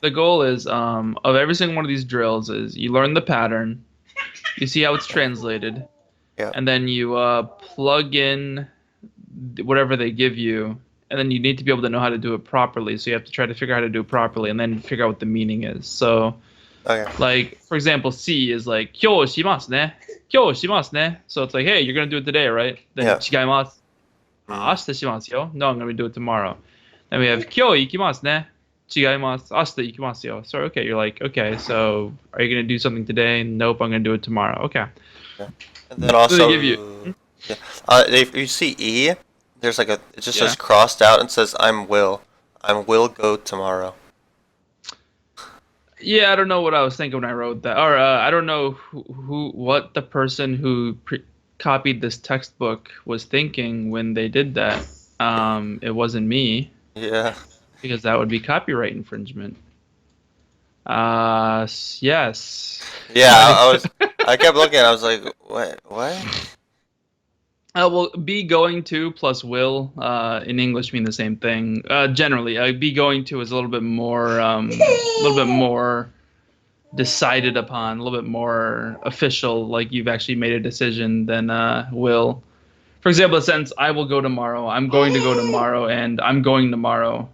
the goal is of every single one of these drills is you learn the pattern, you see how it's translated, Yeah. and then you plug in whatever they give you, and then you need to be able to know how to do it properly. So you have to try to figure out how to do it properly, and then figure out what the meaning is. So, Okay. like for example, C is like 今日しますね. 今日しますね. So it's like, hey, you're gonna do it today, right? Then Yeah. 違います. Mm. 明日しますよ. No, I'm gonna do it tomorrow. Then we have 今日行きますね. 違います. 明日行きますよ. So okay, you're like, okay, so are you gonna do something today? Nope, I'm gonna do it tomorrow. Okay. Yeah. And then So they give you, also, yeah. If you see E, there's like it just yeah. says crossed out and says I'm will. I will go tomorrow. Yeah, I don't know what I was thinking when I wrote that, or I don't know what the person who copied this textbook was thinking when they did that. It wasn't me Yeah. because that would be copyright infringement. Yes. Yeah, I kept looking. I was like, what? Well, be going to plus will in English mean the same thing. Generally, be going to is a little bit more decided upon, a little bit more official, like you've actually made a decision than will. For example, the sentence "I will go tomorrow," "I'm going to go tomorrow," and "I'm going tomorrow"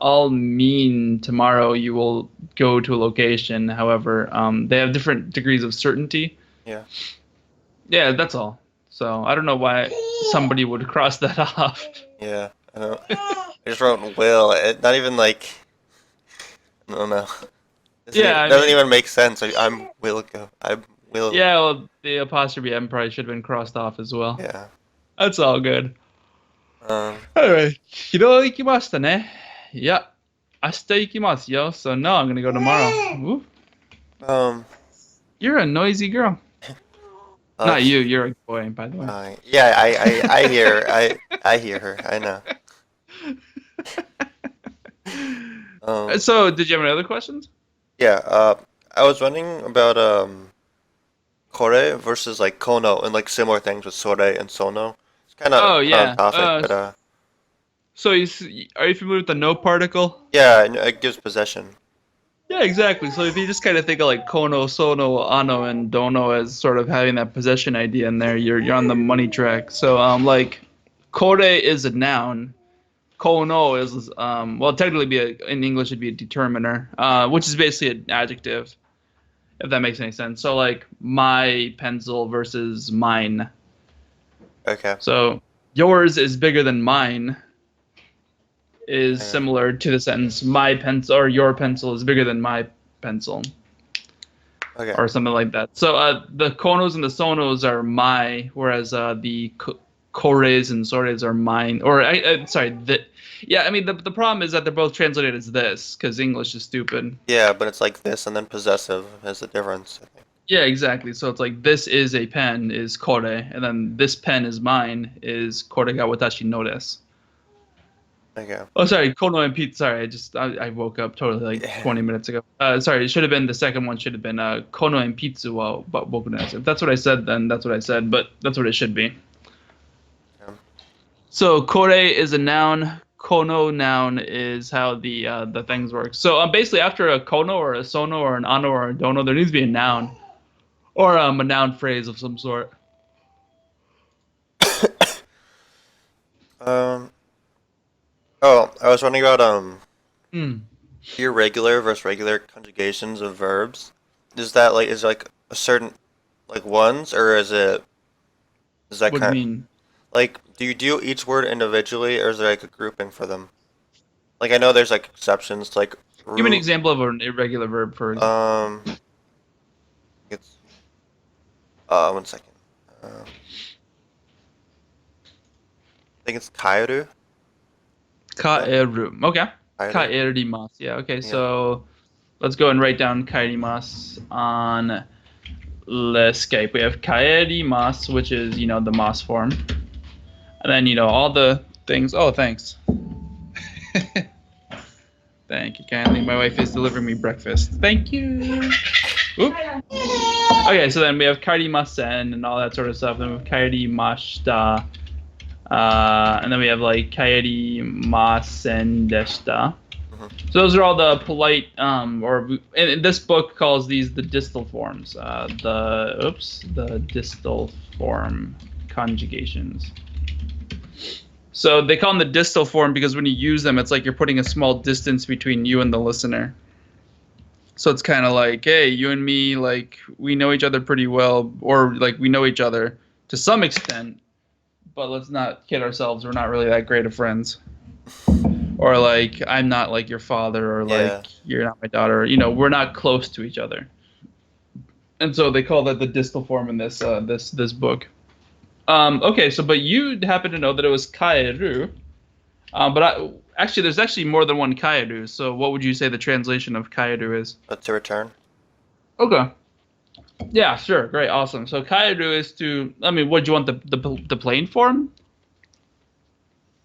all mean tomorrow you will go to a location. However, they have different degrees of certainty. Yeah. Yeah, that's all. So I don't know why somebody would cross that off. Yeah. I don't. I just wrote will. Not even like. I don't know. Yeah, I Doesn't mean, even make sense. I'm will go. I will. yeah, well, the apostrophe M probably should have been crossed off as well. Yeah. That's all good. Um. Alright. 昨日行きましたね. Yeah. 明日行きますよ. So no, I'm gonna go tomorrow. Ooh, Um. you're a noisy girl. Uh, Not you. You're a boy, by the way. yeah. I hear. I hear her. I know. Um. So, did you have any other questions? Yeah. I was wondering about kore versus like kono and like similar things with sore and sono. It's kind of Oh on yeah. topic, but So are you familiar with the no particle? yeah, it gives possession. Yeah, exactly. So if you just kind of think of like kono, sono, ano, and dono as sort of having that possession idea in there, you're on the money track. So like, kore is a noun. Kono is well technically in English it'd be a determiner, which is basically an adjective, if that makes any sense. So like my pencil versus mine. Okay. So yours is bigger than mine is Yeah. similar to the sentence my pencil or your pencil is bigger than my pencil Okay. or something like that. So the konos and the sonos are my, whereas the kores and sores are mine. Or sorry, yeah. I mean the problem is that they're both translated as this because English is stupid. Yeah, but it's like this and then possessive has a difference, I think. Yeah, exactly. So it's like this is a pen is kore, and then this pen is mine is kore ga watashi no desu. Okay. Oh, sorry, kono and pizza. Sorry, I woke up totally like Yeah. 20 minutes ago. Sorry, it should have been the second one. Should have been kono and pizza wa boku desu. If that's what I said, then that's what I said. But that's what it should be. Yeah. So kore is a noun. Kono noun is how the things work. So basically, after a kono or a sono or an ano or a dono, there needs to be a noun or a noun phrase of some sort. Um. Oh, I was wondering about Hmm. irregular versus regular conjugations of verbs. Is that like like a certain like ones or is that What do you kind mean? like do you do each word individually or is there like a grouping for them? Like I know there's like exceptions to like Give me an root. example of an irregular verb, for example. It's 1 second. I think it's kaeru. Is that Kaeru. Okay. kaeru? Kaerimasu. Yeah. Okay. Yeah. So let's go and write down kaerimasu on Skype. We have kaerimasu, which is the mas form, and then all the things. Oh, thanks. Thank you kindly. My wife is delivering me breakfast. Thank you. Oop. Okay, so then we have kaerimasen and all that sort of stuff. Then we have kaerimashita. And then we have like kaerimasen deshita. So those are all the polite, or in this book calls these the distal forms. The distal form conjugations. So they call them the distal form because when you use them, it's like you're putting a small distance between you and the listener. So it's kind of like, hey, you and me, like we know each other pretty well, or like we know each other to some extent, but let's not kid ourselves. We're not really that great of friends. Or like I'm not like your father, or Yeah. like you're not my daughter. You know, we're not close to each other. And so they call that the distal form in this book. Okay, so but you happen to know that it was kaeru, actually there's actually more than one kaeru. So what would you say the translation of kaeru is? To return. Okay, yeah, sure, great, awesome. So kaeru is to. I mean, what do you want the plain form?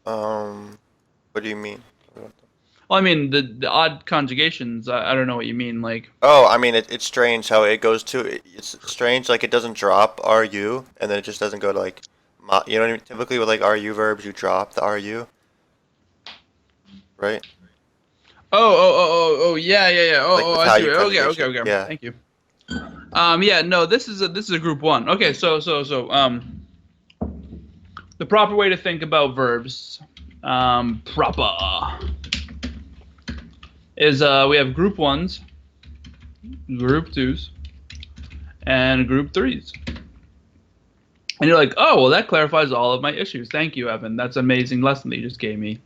What do you mean? Well, I mean the odd conjugations. I don't know what you mean. Like, Oh, I mean it's strange how it goes to. It's strange like it doesn't drop RU and then it just doesn't go to like, you know what I mean? Typically with like RU verbs you drop the RU, right? yeah, yeah, yeah. Like with I how see. you Okay, conjugate okay, shit. okay. Yeah. Thank you. Yeah, no, this is a group one. Okay, the proper way to think about verbs, proper, is we have group ones, group twos, and group threes. And you're like, oh, well, that clarifies all of my issues. Thank you, Evan. That's an amazing lesson that you just gave me.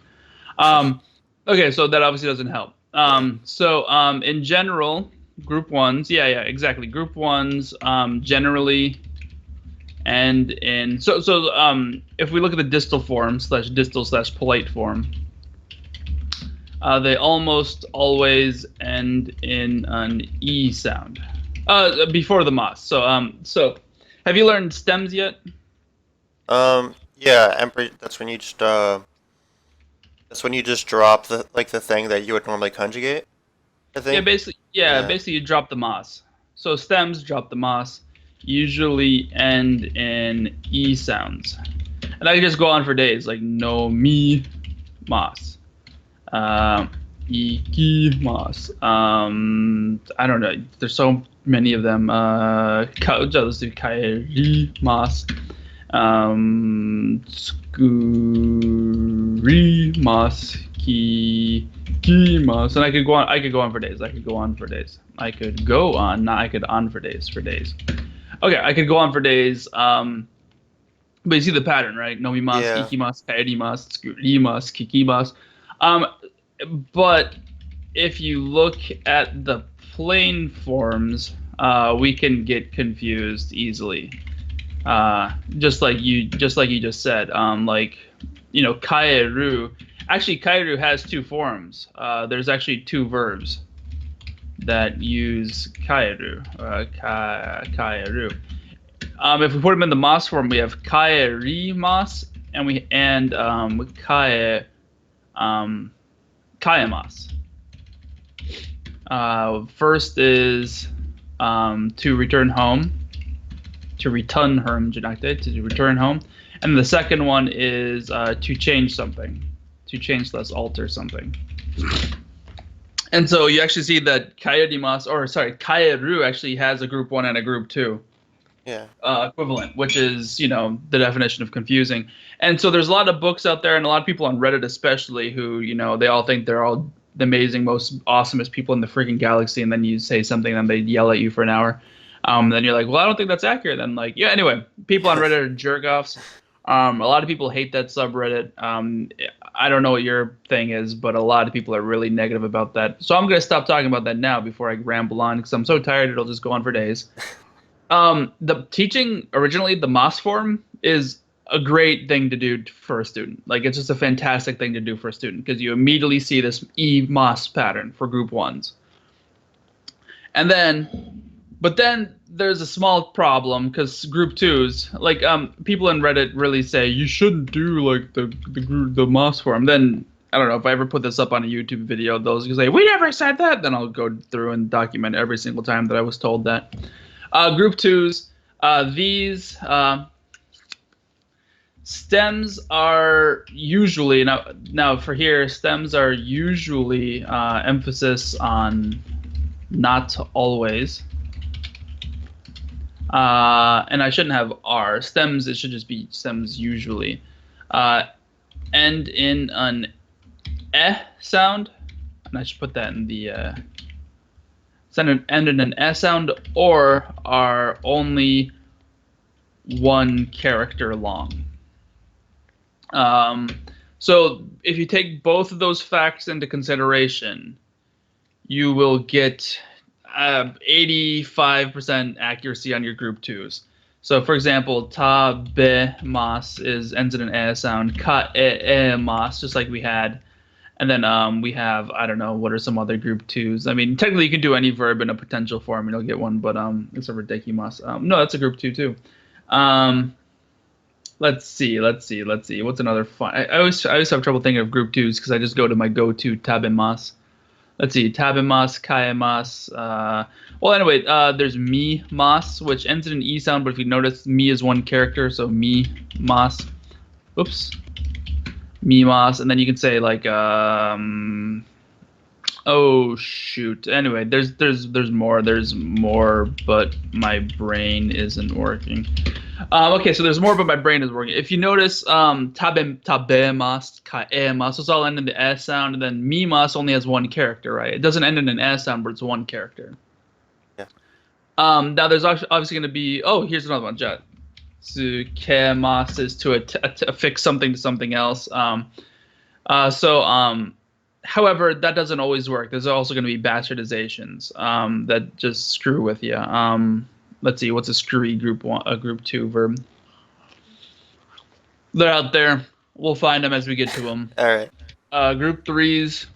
Um, okay, so that obviously doesn't help. Yeah. In general, group ones, yeah, exactly. Group ones, generally, and in if we look at the distal form slash distal slash polite form, they almost always end in an e sound before the mas. So have you learned stems yet? Yeah, that's when you just drop the thing that you would normally conjugate, I Yeah, think. basically, Yeah. basically you drop the mas. So stems drop the mas, usually end in e sounds, and I can just go on for days like no mi mas, um, iki mas. I don't know. There's so many of them. Let's do kairi mas, skuri mas, ki mas, and I could go on. I could go on for days. I could go on for days. I could go on. Not I could on for days. For days. Okay, I could go on for days. But you see the pattern, right? Nomimas, Yeah. ikimas, kaerimas, skurimas, kikimas. Um, but if you look at the plain forms, we can get confused easily. Just like you just said. Kaeru. Actually, kaeru has two forms. There's actually two verbs that use kaeru. Kaeru. If we put them in the mas form, we have kaeri mas and kae kaemas. First is to return home, to return home, to return home, and the second one is to change something, to change less alter something. And so you actually see that kaeru actually has a group one and a group two. Yeah. Equivalent, which is the definition of confusing. And so there's a lot of books out there, and a lot of people on Reddit especially, who they all think they're all the amazing, most awesomest people in the freaking galaxy, and then you say something and they yell at you for an hour. Then you're like, well, I don't think that's accurate. Then like, yeah, anyway, people on Reddit are jerk offs. A lot of people hate that subreddit. I don't know what your thing is, but a lot of people are really negative about that. So I'm going to stop talking about that now before I ramble on, because I'm so tired it'll just go on for days. The teaching originally, the mas form, is a great thing to do for a student. Like, it's just a fantastic thing to do for a student because you immediately see this e-mas pattern for group ones. But then there's a small problem because group twos, like people in Reddit really say you shouldn't do like the mas form. Then I don't know if I ever put this up on a YouTube video, those who say we never said that. Then I'll go through and document every single time that I was told that. Group twos, these Stems are usually now for here. Stems are usually emphasis on not always, and I shouldn't have are stems. It should just be stems usually. End in an sound, and I should put that in the end in an sound, or are only one character long. So if you take both of those facts into consideration, you will get 85% accuracy on your group twos. So for example, ta be mas ends in an a sound, ka mas, just like we had. And then we have, I don't know, what are some other group twos? I mean, technically you can do any verb in a potential form and you'll get one, but except for dekimas. No, that's a group two too. Let's see. What's another fun? I always have trouble thinking of group twos because I just go to my go-to tabemas. Let's see, tabemas, kaemas. Well, anyway, there's mi mas, which ends in an e sound, but if you notice, mi is one character, so mi mas. Oops, mi mas, and then you can say like, oh shoot. Anyway, there's more, but my brain isn't working. Okay, so there's more, but my brain is working. If you notice, tabemas, kaemas, it's all end in the s sound, and then mimas only has one character, right? It doesn't end in an s sound, but it's one character. Yeah. Now there's obviously going to be. Oh, here's another one. Kemas is to affix something to something else. However, that doesn't always work. There's also going to be bastardizations that just screw with you. Let's see, what's a screwy group two verb? They're out there. We'll find them as we get to them. All right. Group threes,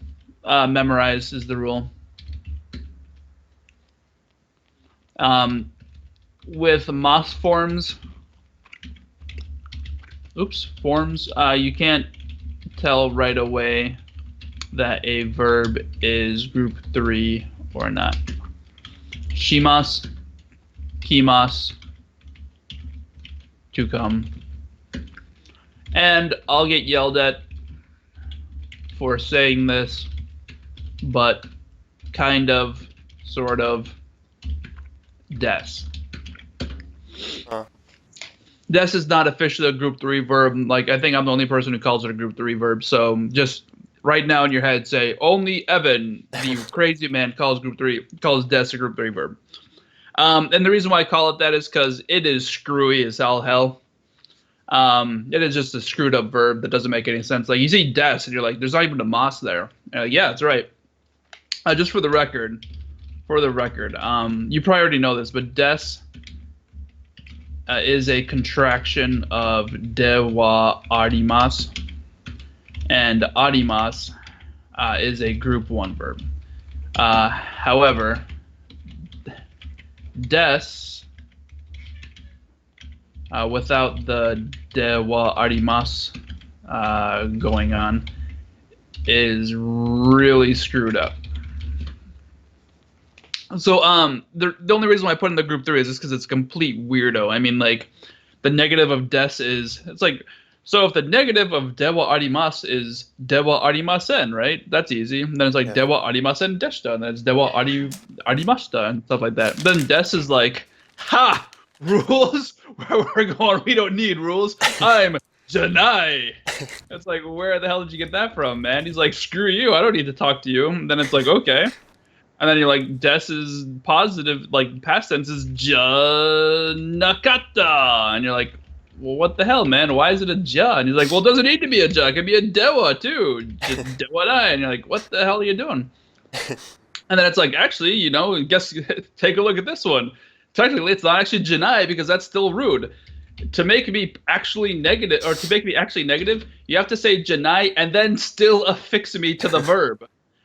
memorize is the rule. With mas forms, you can't tell right away that a verb is group three or not. Shimas, kimas, to come. And I'll get yelled at for saying this, but kind of, sort of, des. Des is not officially a group three verb. Like, I think I'm the only person who calls it a group three verb. So just right now in your head say, only Evan, the crazy man, calls des a group three verb. And the reason why I call it that is because it is screwy as all hell. It is just a screwed up verb that doesn't make any sense. Like, you see des and you're like, there's not even a mas there. Yeah, that's right. Just for the record, you probably already know this, but des is a contraction of dewa arimas, and arimas is a group one verb. However, des without the dewa arimas going on is really screwed up. So the only reason why I put in the group three is just because it's a complete weirdo. I mean, like, the negative of des is, it's like, so if the negative of dewa arimas is dewa arimasen, right? That's easy. And then it's like dewa arimasen deshita, and then it's dewa arimashita and stuff like that. Then des is like, ha! Rules? Where we're going, we don't need rules. I'm Janai. It's like, where the hell did you get that from, man? He's like, screw you, I don't need to talk to you. And then it's like, okay. And then you're like, des is positive, like past tense is janakata. And you're like, well, what the hell, man? Why is it a ja? And he's like, well, it doesn't need to be a ja. It can be a dewa, too. Just dewa dai. And you're like, what the hell are you doing? And then it's like, actually, you know, guess, take a look at this one. Technically, it's not actually janai because that's still rude. To make me actually negative, you have to say janai and then still affix me to the verb.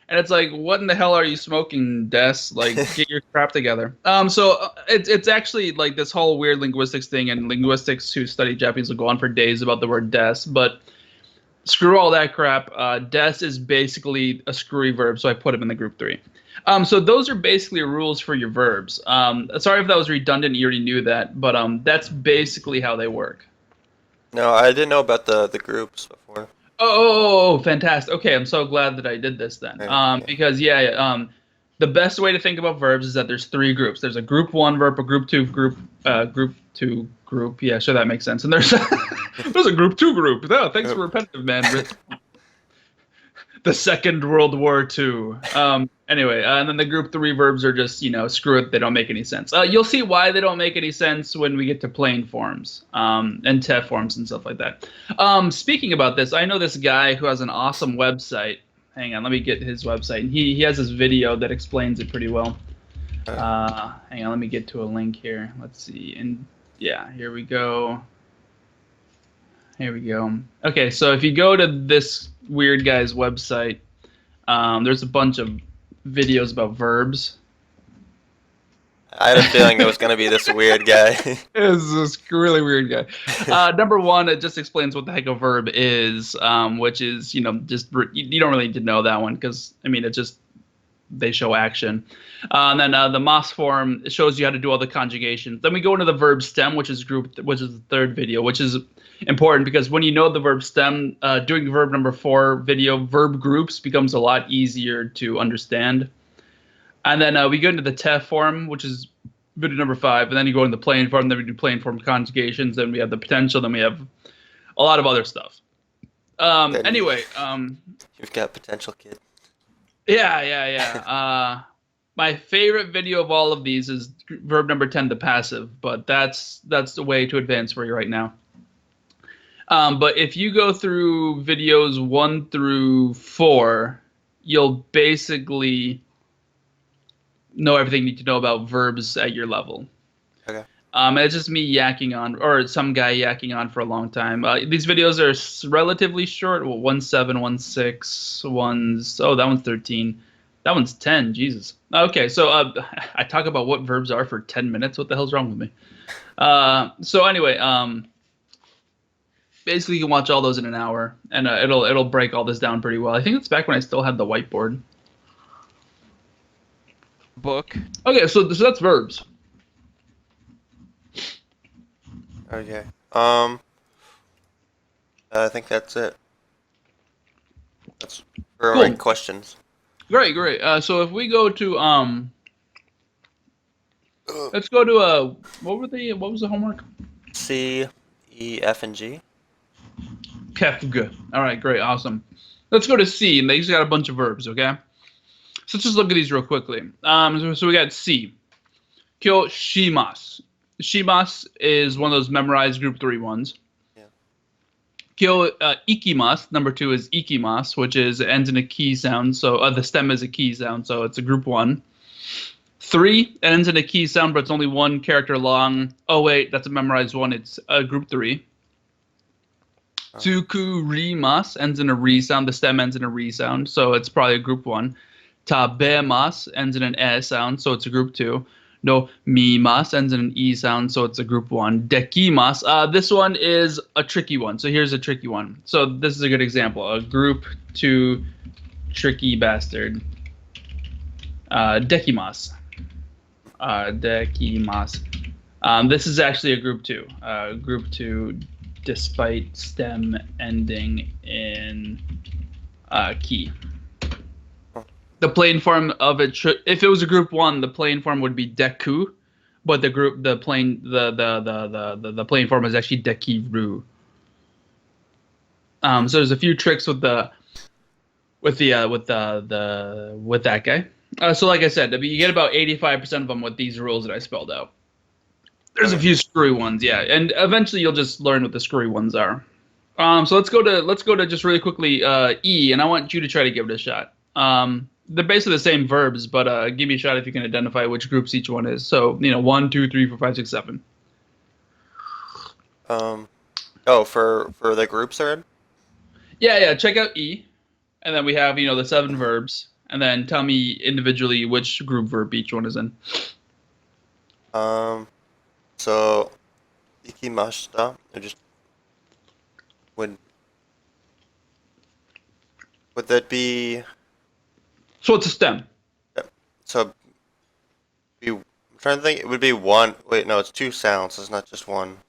And it's like, what in the hell are you smoking, Des? Like, get your crap together. So it's actually like this whole weird linguistics thing, and linguistics who study Japanese will go on for days about the word des, but screw all that crap. Des is basically a screwy verb, so I put him in the group three. So those are basically rules for your verbs. Sorry if that was redundant, you already knew that, but that's basically how they work. No, I didn't know about the groups before. Fantastic. Okay, I'm so glad that I did this then. Right, yeah. Because the best way to think about verbs is that there's three groups. There's a group one verb, a group two group, group two group. Yeah, sure, that makes sense. And there's there's a group two group. Oh, thanks for repetitive, man. The Second World War II. Anyway, and then the group three verbs are just, screw it, they don't make any sense. You'll see why they don't make any sense when we get to plain forms and TEF forms and stuff like that. Speaking about this, I know this guy who has an awesome website. Hang on, let me get his website. And he has this video that explains it pretty well. Hang on, let me get to a link here. Let's see. And yeah, here we go. Here we go. Okay, so if you go to this weird guy's website, there's a bunch of videos about verbs. I had a feeling it was gonna be this weird guy. It's this really weird guy. Number one, it just explains what the heck a verb is, which is, just you don't really need to know that one because, I mean, it just they show action. And then the Moss form shows you how to do all the conjugations. Then we go into the verb stem, which is the third video, which is important because when you know the verb stem, doing verb number 4 video, verb groups becomes a lot easier to understand. And then we go into the TEF form, which is video number 5, and then you go into the plain form, then we do plain form conjugations, then we have the potential, then we have a lot of other stuff. Anyway. You've got potential, kid. Yeah. My favorite video of all of these is verb number 10, the passive, but that's the way to advance for you right now. But if you go through videos 1 through 4, you'll basically know everything you need to know about verbs at your level. Okay. It's just me yakking on, or some guy yakking on for a long time. These videos are relatively short. Well, 1:7, 1:6, that one's 13. That one's 10. Jesus. Okay, so I talk about what verbs are for 10 minutes. What the hell's wrong with me? So anyway, basically you can watch all those in an hour, and it'll break all this down pretty well. I think it's back when I still had the whiteboard. Book. Okay, so that's verbs. Okay. I think that's it. That's for Cool. right questions. Great. So if we go to let's go to what was the homework? C, E, F, and G. Kefg. All right, great, awesome. Let's go to C, and they've got a bunch of verbs. Okay, so let's just look at these real quickly. So we got C. Kyo shimasu. Shimasu is one of those memorized group 3 ones. Yeah. Kyo ikimasu. Number 2 is ikimasu, which ends in a key sound. So the stem is a key sound, so it's a group 1. 3 ends in a key sound, but it's only one character long. Oh wait, that's a memorized one. It's a group 3. Tsukurimasu ends in a re sound. The stem ends in a re sound, so it's probably a group 1. Tabemasu ends in an e sound, so it's a group 2. No mimasu ends in an e sound, so it's a group 1. Dekimasu. This one is a tricky one. So here's a tricky one. So this is a good example. A group 2 tricky bastard. Dekimasu. Dekimasu. This is actually a group 2. Group 2, despite stem ending in key. The plain form of it should, if it was a group 1, the plain form would be deku, but the plain form is actually dekiru. So there's a few tricks with that guy. So like I said, you get about 85% of them with these rules that I spelled out. There's a few screwy ones, yeah, and eventually you'll just learn what the screwy ones are. So let's go to just really quickly E, and I want you to try to give it a shot. They're basically the same verbs, but give me a shot if you can identify which groups each one is. So 1, 2, 3, 4, 5, 6, 7. For the groups are in? Yeah. Check out E, and then we have the 7 verbs, and then tell me individually which group verb each one is in. So ikimashita, I just would that be? So it's a stem. So I'm trying to think. It would be one. Wait, no, it's 2 sounds. It's not just one.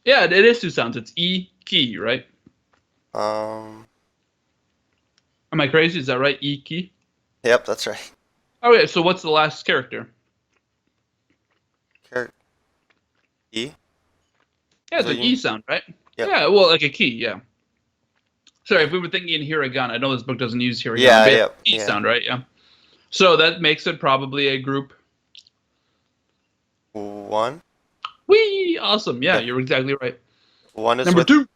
Yeah, it is two sounds. It's e key, right? Um, Am I crazy? Is that right? E key. yep, that's right. Okay, so what's the last character? Char- E? Yeah, Is it's what an you e mean? sound, right? Yep. Yeah, well, like a key. Yeah. Sorry, if we were thinking hiragana, I know this book doesn't use hiragana, Yeah, but yeah, yep, e yeah. sound, right? Yeah. So that makes it probably a group. One? Whee! Awesome. Yeah, Yeah. you're exactly right. One is Number with, two.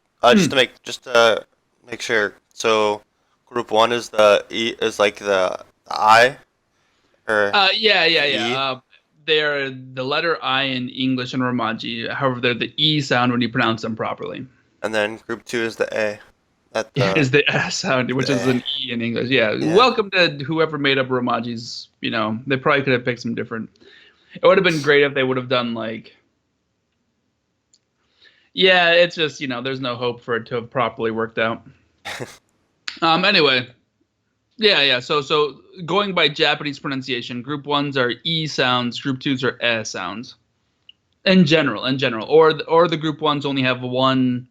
just Mm. to make sure. So, group one is the E, is like the I, or Yeah, the yeah. E, They're the letter I in English and Romaji. However, they're the E sound when you pronounce them properly. and then group two is the A. At Is the S sound, the which is A. an E in English. Yeah. Yeah. Welcome to whoever made up Romaji's. They probably could have picked some different. It would have been great if they would have done like. Yeah, it's just there's no hope for it to have properly worked out. Anyway, yeah. So going by Japanese pronunciation, group ones are E sounds, group twos are S sounds. In general, or the group ones only have one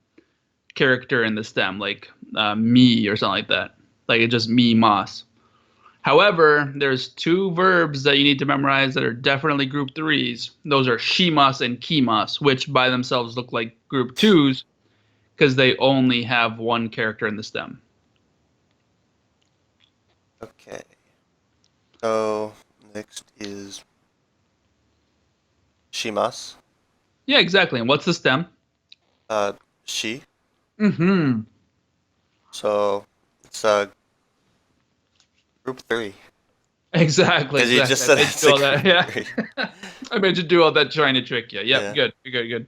character in the stem, like me or something like that. Like it's just me mas. However, there's two verbs that you need to memorize that are definitely group threes. Those are shimas and kimas, which by themselves look like group twos because they only have one character in the stem. Okay. So, next is Shimas. Yeah, exactly. And what's the stem? Uh, she. Mm-hmm. So, it's group three. Exactly, Because you exactly. just I said made you it's do a all that. group Yeah. three. I made you do all that trying to trick you. Yep, Yeah. good.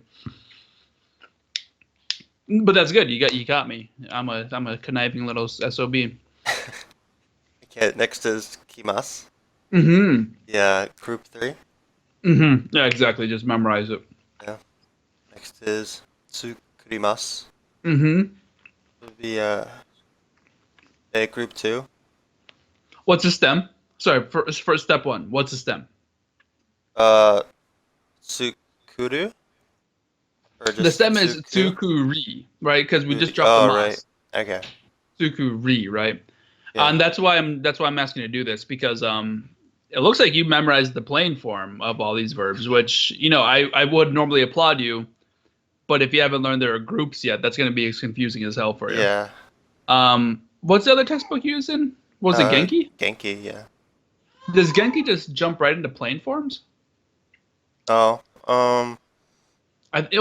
But that's good. You got me. I'm a conniving little sob. Okay, next is Kimas. Mm-hmm. Yeah, group three. Mm-hmm. Yeah, exactly. Just memorize it. Yeah. Next is Tsukurimas. Mm-hmm. Would be a group two. What's a stem? Sorry, for step one. What's a stem? Uh, Tsukuru? Or The just stem is Tsuku? tsukuri, right? Because we just dropped the Oh, right. mas. Okay. Tsukuri, right? Yeah. And that's why I'm asking you to do this because it looks like you memorized the plain form of all these verbs, which I would normally applaud you, but if you haven't learned there are groups yet, that's going to be as confusing as hell for you. Yeah. What's the other textbook you used in? Was it Genki? Genki, yeah. Does Genki just jump right into plain forms? Oh, Oh,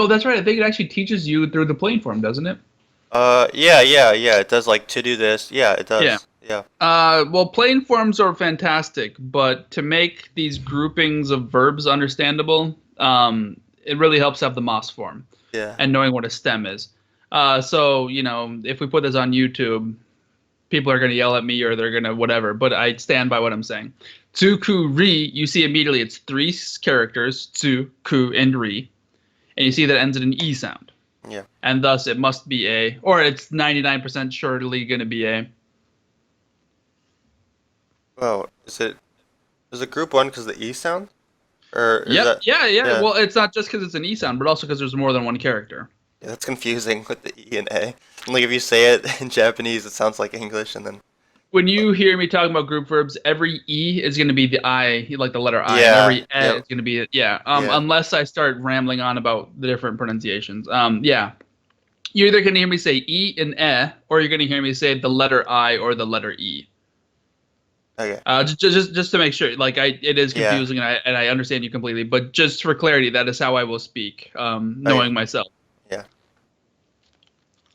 that's right. I think it actually teaches you through the plain form, doesn't it? yeah. It does like to do this. Yeah, it Yeah. does. Yeah. Well, plain forms are fantastic, but to make these groupings of verbs understandable, it really helps have the Moss form Yeah. and knowing what a stem is. So, if we put this on YouTube, people are going to yell at me or they're going to whatever, but I stand by what I'm saying. Tsuku ri, you see immediately it's three characters, tsu, ku, and ri, and you see that it ends in an e sound. Yeah. And thus it must be a, or it's 99% surely going to be a. Oh, is it group one because the E sound? Or is Yep. that Yeah. yeah. Well, it's not just because it's an E sound, but also because there's more than one character. Yeah, that's confusing with the E and A. And like if you say it in Japanese it sounds like English and then When you hear me talking about group verbs, every E is going to be the I, like the letter I, and yeah, every E yep, is going to be, yeah. yeah. Unless I start rambling on about the different pronunciations. Yeah. You're either going to hear me say E and or you're going to hear me say the letter I or the letter E. Okay. Just to make sure, like it is Yeah. confusing, and I understand you completely, but just for clarity, that is how I will speak, Okay. knowing myself. Yeah.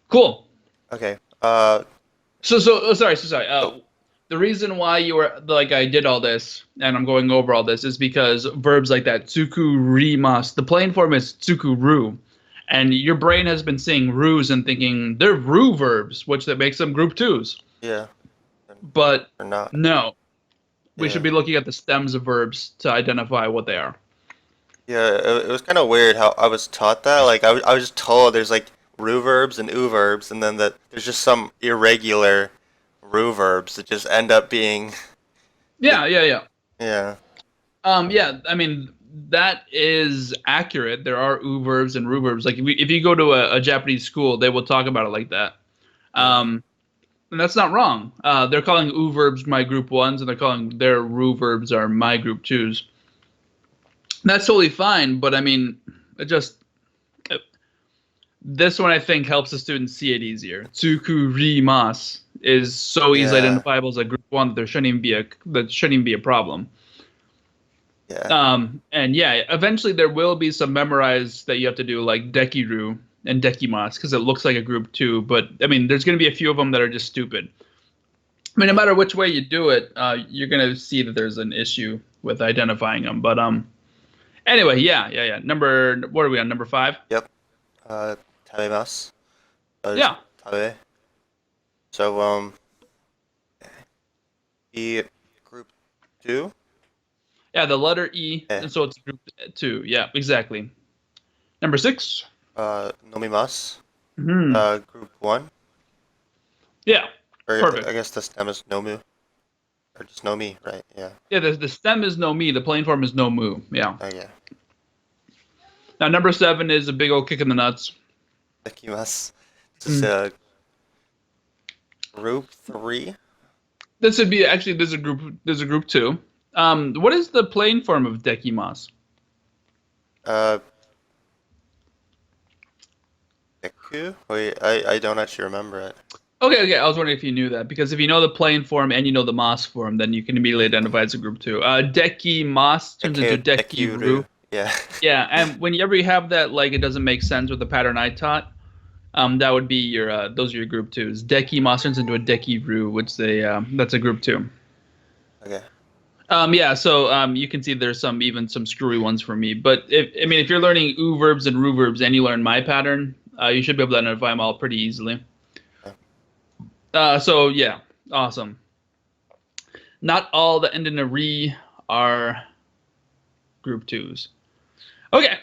Cool. Okay. So sorry. Oh, The reason why you were like I did all this and I'm going over all this is because verbs like that tsukurimas, the plain form is tsukuru, and your brain has been seeing rus and thinking they're ru verbs, which that makes them group twos. yeah. But Or not. no, we should Yeah. be looking at the stems of verbs to identify what they are. Yeah, it was kind of weird how I was taught that. Like I was just told there's like ru verbs and u verbs, and then that there's just some irregular ru verbs that just end up being Yeah. yeah, Yeah. I mean, that is accurate. There are u verbs and ru verbs. Like if you go to a Japanese school, they will talk about it like that. Yeah. And that's not wrong. They're calling u verbs my group ones, and they're calling their ru verbs are my group twos. That's totally fine, but I mean, it just this one I think helps the students see it easier. Tsukurimasu is so easily Yeah. identifiable as a group one that there shouldn't even be a problem. Yeah. And yeah, eventually there will be some memorized that you have to do, like dekiru and dekimasu, because it looks like a group two. But I mean, there's going to be a few of them that are just stupid. I mean, no matter which way you do it, you're going to see that there's an issue with identifying them. But anyway, yeah. What are we on? Number 5? Yep. Tabemasu. Yeah. Tabe. So the group 2. Yeah, the letter E, Yeah. and so it's group 2. Yeah, exactly. Number 6. Nomimasu. Hmm. Group 1. Yeah, Or perfect. I guess the stem is nomu. Or just nomi, right? Yeah. Yeah, the stem is no me, the plain form is no mu. Yeah. Oh yeah. Now, number 7 is a big old kick in the nuts. Dekimasu. This is group 3. This would be actually there's a group 2. What is the plain form of dekimasu? Deku? Wait, I don't actually remember it. Okay. I was wondering if you knew that, because if you know the plain form and you know the mas form, then you can immediately identify as a group 2. Dekimasu turns into dekiru. Yeah. Yeah, and whenever you have that, like, it doesn't make sense with the pattern I taught, that would be your those are your group 2s. Dekimasu turns into a dekiru, which that's a group 2. Okay. Yeah, so you can see there's some screwy ones for me. But if you're learning u verbs and ru verbs and you learn my pattern, you should be able to identify them all pretty easily. So yeah, awesome. Not all that end in a re are group 2s. Okay,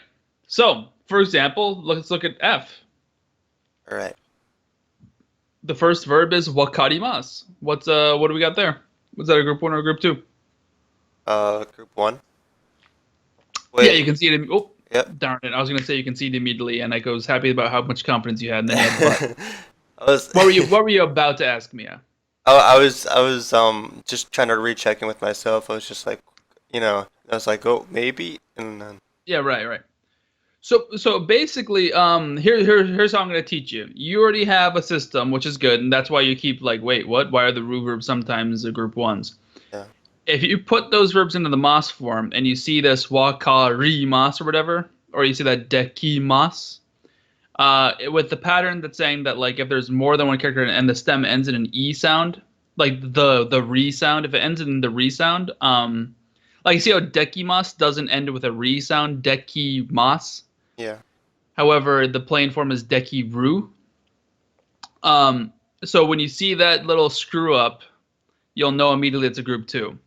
so for example, let's look at F. All right. The first verb is wakarimasu. What do we got there? Was that a group 1 or a group 2? Group 1. Yeah, Wait. you can see it. Oh, Yep. darn it! I was gonna say you can see it immediately, and I was happy about how much confidence you had, and then you had but. What were you about to ask me? I was just trying to recheck in with myself. I was just like, I was like, oh, maybe, and then Yeah, right. So basically, here's how I'm gonna teach you. You already have a system, which is good, and that's why you keep like, wait, what? Why are the ru verbs sometimes the group 1s? yeah. If you put those verbs into the mas form and you see this wakarimasu or whatever, or you see that dekimasu, with the pattern that's saying that, like, if there's more than one character and the stem ends in an e sound, like the re sound, if it ends in the re sound, like you see how dekimasu doesn't end with a re sound, dekimasu. Yeah. However, the plain form is dekiru. So when you see that little screw up, you'll know immediately it's a group 2.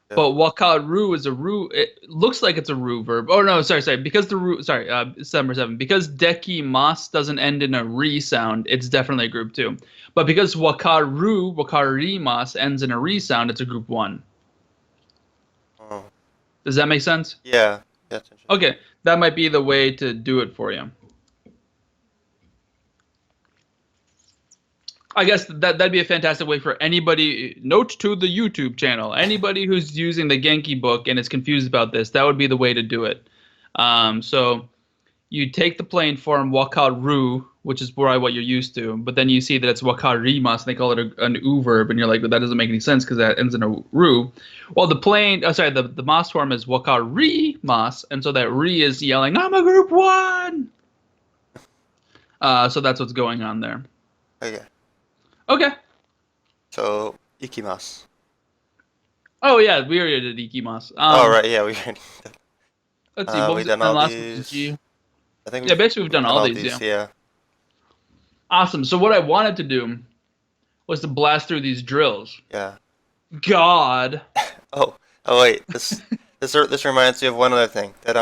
Yeah. But wakaru is a ru. It looks like it's a ru verb. Oh no, sorry. Because the ru, it's number 7. Because dekimasu doesn't end in a re sound, it's definitely a group 2. But because wakarimasu ends in a re sound, it's a group 1. Oh. Does that make sense? Yeah. That's interesting. Okay, that might be the way to do it for you. I guess that'd be a fantastic way for anybody. Note to the YouTube channel: anybody who's using the Genki book and is confused about this, that would be the way to do it. So you take the plain form wakaru, which is probably what you're used to, but then you see that it's wakarimasu, and they call it an u verb, and you're like, but that doesn't make any sense because that ends in a ru. Well, the mas form is wakarimasu, and so that re is yelling, "I'm a group 1." So that's what's going on there. Okay. Okay. So ikimasu. Oh yeah, we already did ikimasu. Oh right, yeah, we already. Let's see. What We was it? done all Last these. was G. I think. Yeah, basically we've done all these. Yeah. Awesome. So what I wanted to do was to blast through these drills. Yeah. God. Oh wait. This reminds me of one other thing that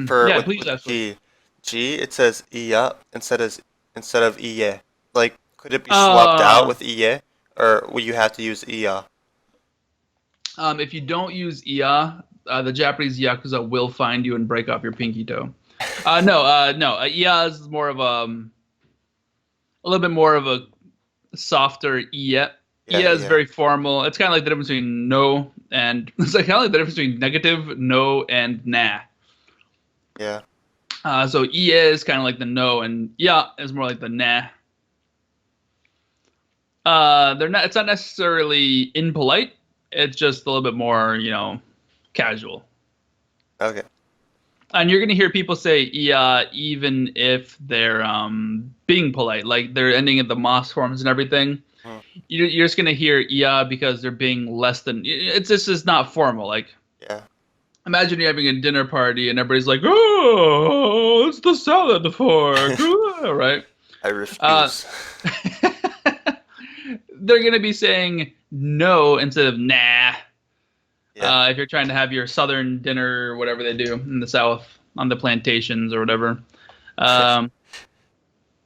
for Yeah, with please ask. G it says iya instead of iye. Like, could it be swapped out with iye, or will you have to use iya? If you don't use ia, the Japanese yakuza will find you and break off your pinky toe. No. Iya is more of a little bit more of a softer iya. Yeah, Iya is yeah, very formal. It's kind of like the difference between no and it's like kind of like the difference between negative, no, and nah. yeah. So iya is kind of like the no, and yeah is more like the nah. They're not. It's not necessarily impolite. It's just a little bit more, casual. Okay. And you're gonna hear people say "yeah" even if they're being polite, like they're ending at the moss forms and everything. Hmm. You're just gonna hear "yeah" because they're being less than. It's just is not formal. Like Yeah. imagine you're having a dinner party and everybody's like, "Oh, it's the salad fork," right? I Uh, refuse. they're gonna be saying no instead of nah. Yeah. If you're trying to have your southern dinner, or whatever they do in the south on the plantations or whatever. Um,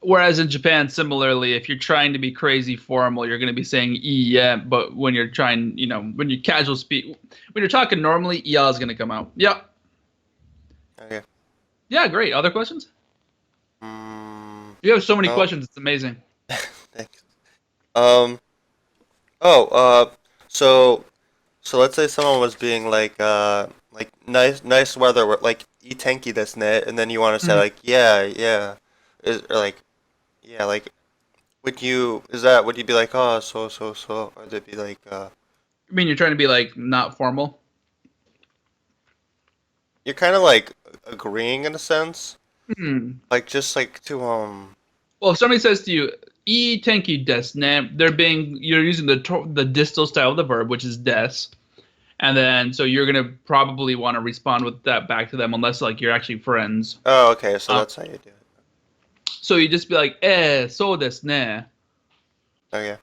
whereas in Japan, similarly, if you're trying to be crazy formal, you're going to be saying yeah, but when you're trying, when you casual speak, when you're talking normally, yeah is going to come out. Yeah, Okay. yeah, great. Other questions? Mm, You have so many no. questions. It's amazing. Thanks. Um. Oh. So so let's say someone was being like nice weather, like itenki desu ne, and then you want to say Mhm. like yeah, yeah, or like yeah, like would you be like oh so, or would it be like I mean, you're trying to be like not formal. you're kind of like agreeing in a sense, Hmm. like just like to Well, if somebody says to you, "E tenki desu ne," you're using the distal style of the verb, which is des, and then so you're gonna probably want to respond with that back to them, unless like you're actually friends. oh okay, so Um, that's how you do it. so you just be like, so desu ne, Okay.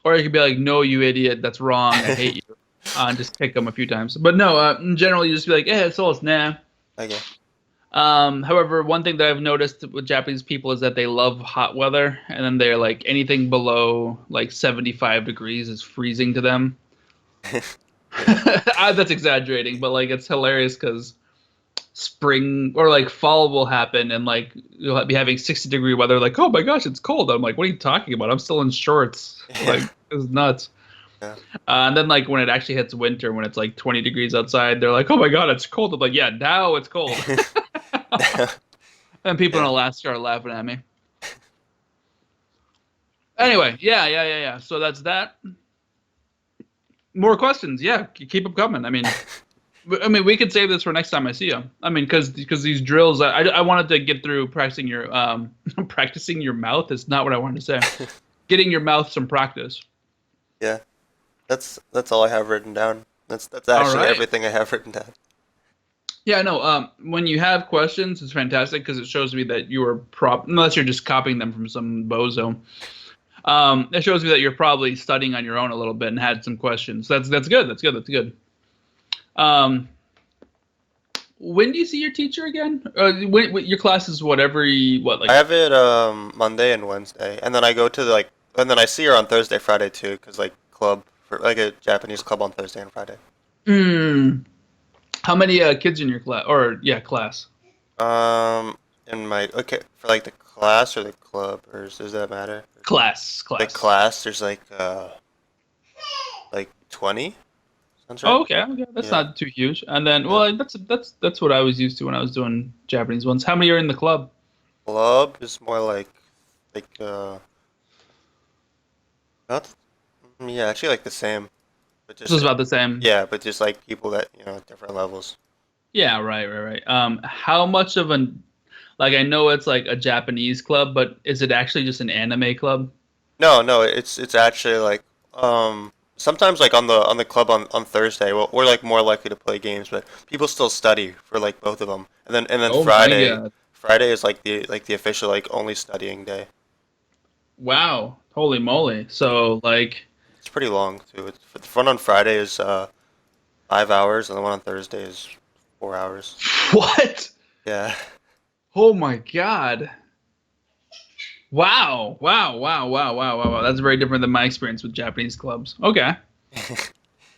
or you could be like, "No, you idiot, that's wrong, I hate you," and just kick them a few times. But no, in general, you just be like, so desu ne. Okay. However, one thing that I've noticed with Japanese people is that they love hot weather, and then they're like anything below like 75 degrees is freezing to them. Yeah. That's exaggerating, but like it's hilarious because spring or like fall will happen, and like you'll be having 60-degree weather. Like, oh my gosh, it's cold. I'm like, what are you talking about? I'm still in shorts. Yeah. Like, it's nuts. Yeah. And then like when it actually hits winter, when it's like 20 degrees outside, they're like, oh my god, it's cold. I'm like, yeah, now it's cold. And people in Yeah. Alaska are laughing at me. Anyway, yeah. So that's that. More questions? Yeah, keep them coming. I mean, we could save this for next time I see you. I mean, because these drills, I wanted to get through practicing your practicing your mouth. Is not what I wanted to say. Getting your mouth some practice. Yeah. That's all I have written down. That's All actually right. everything I have written down. Yeah, no. When you have questions, it's fantastic because it shows me that you are unless you're just copying them from some bozo. It shows me that you're probably studying on your own a little bit and had some questions. That's good. That's good. That's good. Um, when do you see your teacher again? Your class is what every what I like have it Monday and Wednesday, and then I go to and then I see her on Thursday, Friday too, 'cause like club for like a Japanese club on Thursday and Friday. mm, how many kids in your class or yeah class In my okay for like the class or the club, or does that matter? class The class. class, there's like 20. Sounds right? Oh, okay, that's Yeah. not too huge. And then Yeah. well that's what I was used to when I was doing Japanese ones. How many are in the club? Club is more like not yeah, actually like the same, but So just it's about the same. yeah, but just like people that different levels. Yeah, right. How much of an like I know it's like a Japanese club, but is it actually just an anime club? No, no, it's actually like sometimes like on the club on Thursday, well, we're like more likely to play games, but people still study for like both of them. And then Oh my Friday, god. Friday is like the official like only studying day. Wow. Holy moly. Yeah. So like It's pretty long too. The one on Friday is 5 hours, and the one on Thursday is 4 hours. what? Yeah. Oh my god. Wow. That's very different than my experience with Japanese clubs. Okay.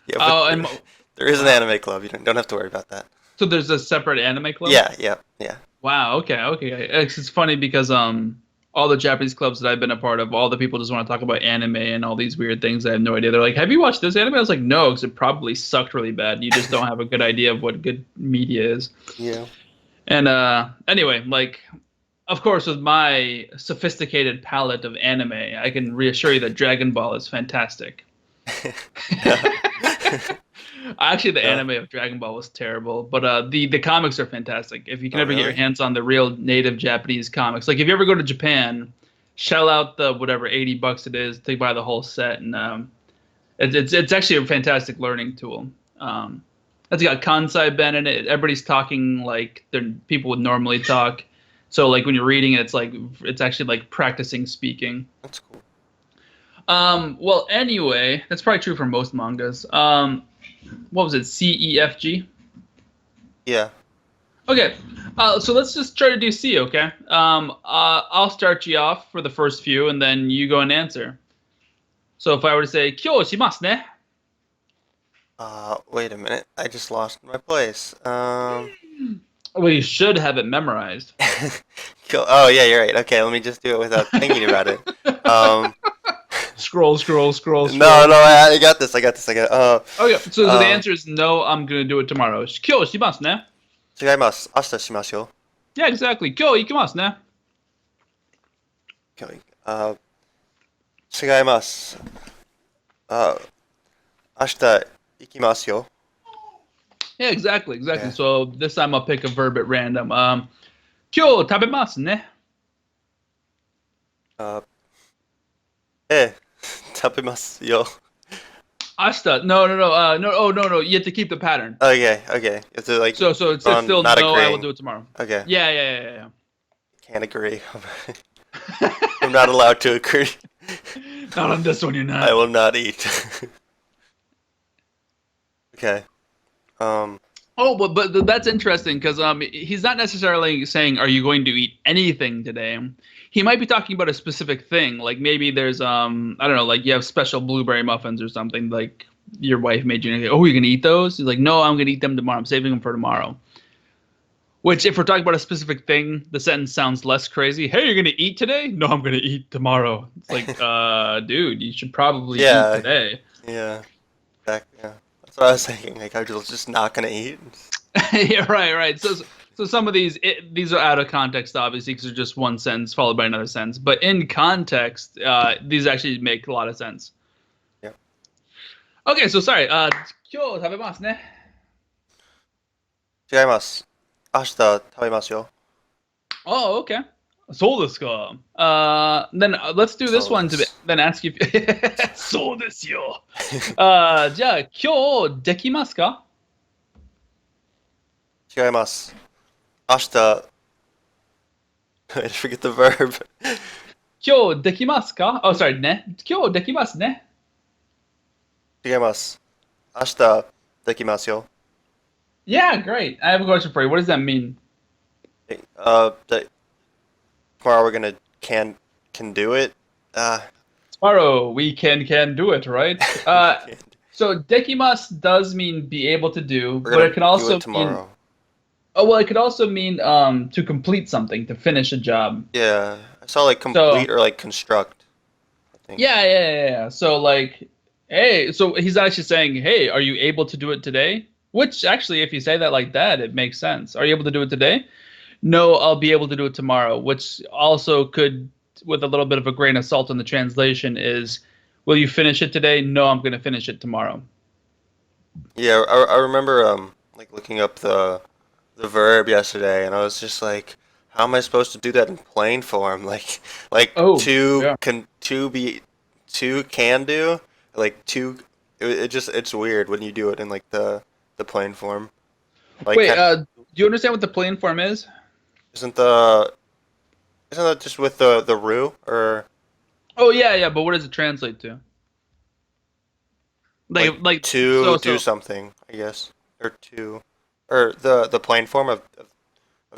Yeah, but Oh, they're and There is an Wow. anime club. You don't have to worry about that. So there's a separate anime club? Yeah, yeah, yeah. Wow. Okay. Okay. It's funny because all the Japanese clubs that I've been a part of, all the people just want to talk about anime and all these weird things. I have no idea. They're like, "Have you watched this anime?" I was like, "No, because it probably sucked really bad. You just don't have a good idea of what good media is." Yeah. And anyway, like, of course, with my sophisticated palette of anime, I can reassure you that Dragon Ball is fantastic. Yeah. Actually, the Yeah. anime of Dragon Ball was terrible, but the comics are fantastic. If you can Oh, ever get your really? hands on the real native Japanese comics, like if you ever go to Japan, shell out the whatever $80 it is to buy the whole set, and it's actually a fantastic learning tool. Um, it's got Kansai Ben in it. Everybody's talking like they're people would normally talk. So like when you're reading it, it's actually like practicing speaking. That's cool. Well, anyway, that's probably true for most mangas. What was it? CEFG. Yeah. Okay, so let's just try to do C. Okay. I'll start you off for the first few, and then you go and answer. So if I were to say "kyo shimasu ne," Wait a minute. I just lost my place. well, you should have it memorized. Cool. Oh, yeah, you're right. Okay, let me just do it without thinking about it. Um, Scroll, scroll, scroll, no, scroll. no, I got this. I got this. I got. Okay, so the Um, answer is no. I'm gonna do it tomorrow. Kyo shimasu ne? 違います。明日しますよ。Yeah, exactly. Kyo ikimasu ne? Okay. 違います。明日行きますよ。Yeah, exactly, exactly. Okay. So this time I'll pick a verb at random. Kyo tabemasu ne? あ、ええ、食べますよ。Asta. No, no, no. No, oh, no, no. You have to keep the pattern. Okay, okay. You have to like So it's on still not no. I will agreeing. do it tomorrow. Okay. Yeah, yeah, Can't agree. yeah, I'm not allowed to agree. yeah. Not on this one, you're I not. will not eat. Okay. Um, Oh, but that's interesting because he's not necessarily saying, "Are you going to eat anything today?" He might be talking about a specific thing, like maybe there's I don't know, like you have special blueberry muffins or something, like your wife made you. And you're like, oh, you're gonna eat those? He's like, no, I'm gonna eat them tomorrow. I'm saving them for tomorrow. Which, if we're talking about a specific thing, the sentence sounds less crazy. Hey, you're gonna eat today? No, I'm gonna eat tomorrow. It's like, dude, you should probably eat yeah, today. yeah, yeah. That's what I was thinking. Like, I was just not gonna eat. Yeah, right, right. So some of these are out of context, obviously, because they're just one sentence followed by another sentence. But in context, these actually make a lot of sense. Yeah. Okay, so sorry. 今日食べますね. 違います。明日食べますよ。Oh, okay. そうですか. Then let's do this one to then ask you. そうですよ. じゃあ今日できますか? 違います。明日 I forget the verb. 今日できますか? Oh, sorry, ね. 今日できますね. 違います。明日できますよ。Yeah, great. I have a question for you. What does that mean? That tomorrow we're gonna can do it. Tomorrow we can do it, right? So dekimasu does mean be able to do, we're but gonna it can do also it tomorrow. oh well, it could also mean to complete something, to finish a job. Yeah, I saw like So complete or like construct. I think. yeah. So like, hey, so he's actually saying, hey, are you able to do it today? Which actually, if you say that like that, it makes sense. Are you able to do it today? No, I'll be able to do it tomorrow. Which also could, with a little bit of a grain of salt in the translation, is, will you finish it today? No, I'm going to finish it tomorrow. Yeah, I remember like looking up the verb yesterday, and I was just like, how am I supposed to do that in plain form? Like Oh, to yeah. can to be to can do like to it just it's weird when you do it in like the plain form. Like Wait, do you understand what the plain form is? isn't the isn't that just with the roux or Oh yeah, but what does it translate to? like Like to so do so. something, I guess, or to or the plain form of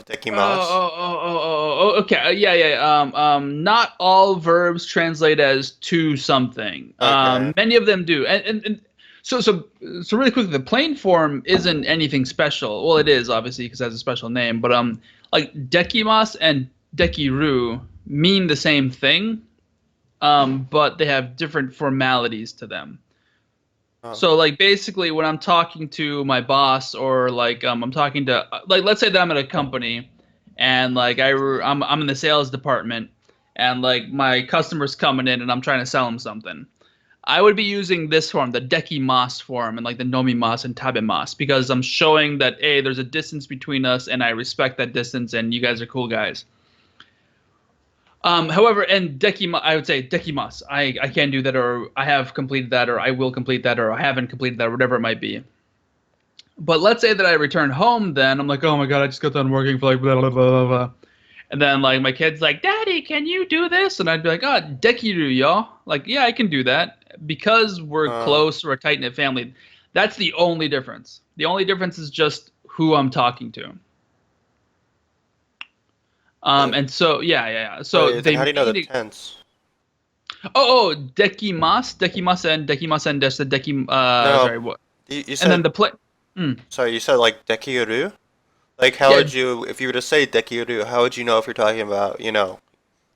dekimasu. Okay. Yeah. Not all verbs translate as to something. Okay. Many of them do, and So really quickly, the plain form isn't anything special. Well, it is obviously because it has a special name, but like dekimas and dekiru mean the same thing, but they have different formalities to them. Oh. So like basically when I'm talking to my boss or like I'm talking to like let's say that I'm at a company and like I'm in the sales department and like my customer's coming in and I'm trying to sell him something. I would be using this form, the deki mas form, and like the nomi mas and tabe mas because I'm showing that hey, there's a distance between us and I respect that distance and you guys are cool guys. However, and deki, I would say dekimas. I can do that, or I have completed that, or I will complete that, or I haven't completed that, or whatever it might be. But let's say that I return home, then I'm like, oh my god, I just got done working for like blah blah blah blah blah. And then like my kid's like, Daddy, can you do this? And I'd be like, oh, dekiru, y'all. Like, yeah, I can do that because we're Uh, close, we're a tight knit family. That's the only difference. The only difference is just who I'm talking to. but And so yeah. So but then they how do you know the mean tense? dekimasen desu deki No, sorry what you and then said the play mm, sorry. You said like dekiru. Like, how yeah would you, if you were to say dekiru, how would you know if you're talking about,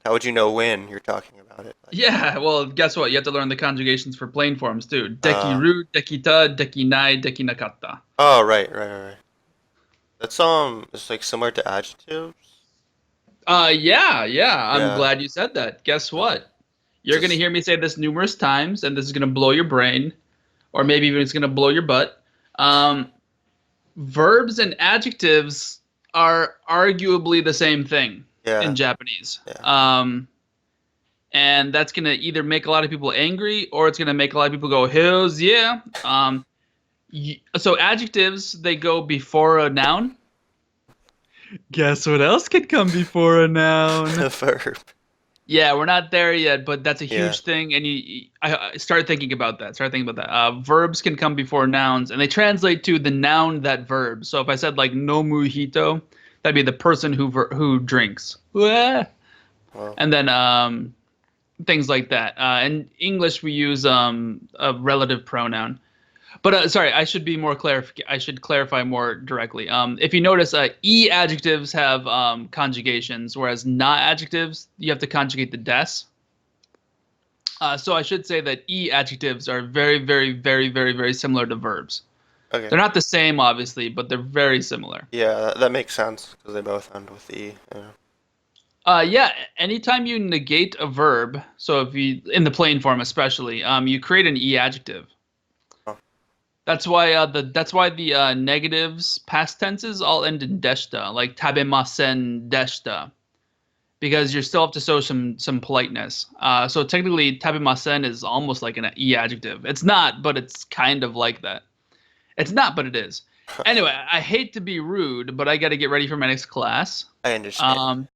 how would you know when you're talking about it? Like, yeah well guess what you have to learn the conjugations for plain forms too uh, dekiru dekita dekinai dekinakata. oh, right. That's it's like similar to adjectives. Yeah I'm Yeah, glad you said that. Guess uh, what, you're gonna just hear me say this numerous times and this is gonna blow your brain or maybe even it's gonna blow your butt. um Verbs and adjectives are arguably the same thing in yeah, Japanese. yeah. And that's going to either make a lot of people angry or it's going to make a lot of people go, hells yeah. So adjectives, they go before a noun. Guess what else could come before a noun? The verb. Yeah, we're not there yet, but that's a Yeah. huge thing. And I start thinking about that. Start thinking about that. Verbs can come before nouns, and they translate to the noun that verb. So if I said like nomu hito, that'd be the person who drinks. Wah. Well, And then things like that. In English, we use a relative pronoun. But sorry, I should be more I should clarify more directly. If you notice, e adjectives have conjugations, whereas not adjectives you have to conjugate the des. So I should say that e adjectives are very similar to verbs. okay. They're not the same, obviously, but they're very similar. Yeah, that makes sense because they both end with e. Yeah. Anytime you negate a verb, so if you in the plain form especially, you create an e adjective. Oh, That's why the negatives, past tenses, all end in deshta, like tabemasen deshta, because you still have to show some politeness. So technically, tabemasen is almost like an e adjective. It's not, but it's kind of like that. It's not, but it is. Anyway, I hate to be rude, but I got to get ready for my next class. I understand.